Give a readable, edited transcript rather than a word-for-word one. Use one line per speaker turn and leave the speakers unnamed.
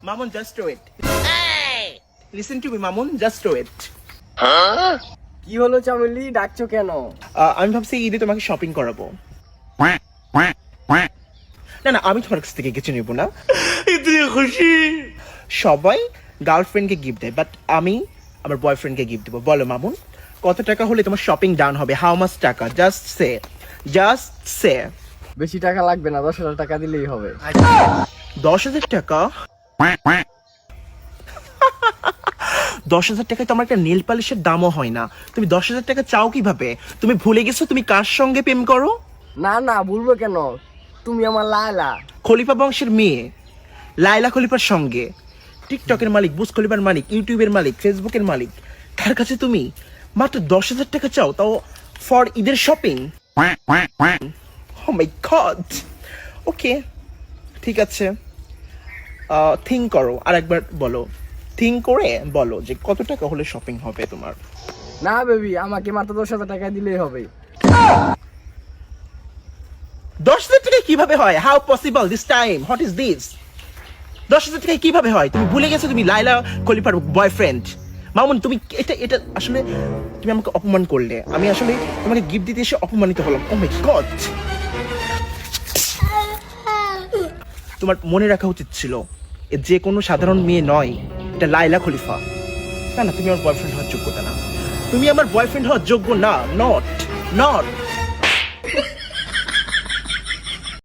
Mamun, just do it. Listen to me, Mamun, just do it.
কি হলো চামেলি, ডাকছো কেন?
আমি ভাবছি ঈদে তোমাকে শপিং করাবো। না না, আমি তোমার কাছ থেকে কিছু নেবো না। ঈদে খুশি সবাই গার্লফ্রেন্ডকে গিফট দেয়, বাট আমি আমার বয়ফ্রেন্ডকে গিফট দেবো। বলো মামুন, কত টাকা হলে তোমার শপিং ডান হবে? হাউ মাচ টাকা? জাস্ট সে।
বেশি টাকা লাগবে না, 10,000 টাকা দিলেই হবে।
10,000 টাকা? 10,000 টাকায় তো আমার একটা নেল পালিশের দামও হয় না। তুমি 10,000 টাকা চাও কিভাবে? তুমি ভুলে গেছো তুমি কার সঙ্গে প্রেম করো?
না না, বলবো কেন, তুমি আমার লায়লা।
খলিফা বংশের মেয়ে লাইলা খলিফার সঙ্গে, টিকটকের মালিক, বুজ খলিফার মালিক, ইউটিউবের মালিক, ফেসবুকের মালিক, তার কাছে তুমি মাত্র 10,000 টাকা চাও, তাও ফর ঈদের শপিং? ও মাই গড। ওকে, ঠিক আছে, থিঙ্ক করো, আর একবার বলো, থিঙ্ক করে বলো যে কত টাকা হলে শপিং হবে তোমার।
না বেবি, আমাকে মাত্র 10,000 টাকা দিলেই হবে।
10,000 টাকায় কিভাবে হয়? How possible this time? What is this? 10,000 টাকায় কিভাবে হয়? তুমি ভুলে গেছো তুমি লাইলা খলিফার বয়ফ্রেন্ড। মামুন, তুমি এটা আসলে তুমি আমাকে অপমান করলে। আমি আসলে তোমাকে গিফট দিতে এসে অপমানিত হলাম। ও মাই গড। তোমার মনে রাখা উচিত ছিল এ যে কোনো সাধারণ মেয়ে নয়, এটা লাইলা খলিফা। না না, তুমি আমার বয়ফ্রেন্ড হওয়ার যোগ্যতা না। তুমি আমার বয়ফ্রেন্ড হওয়ার যোগ্য না। নট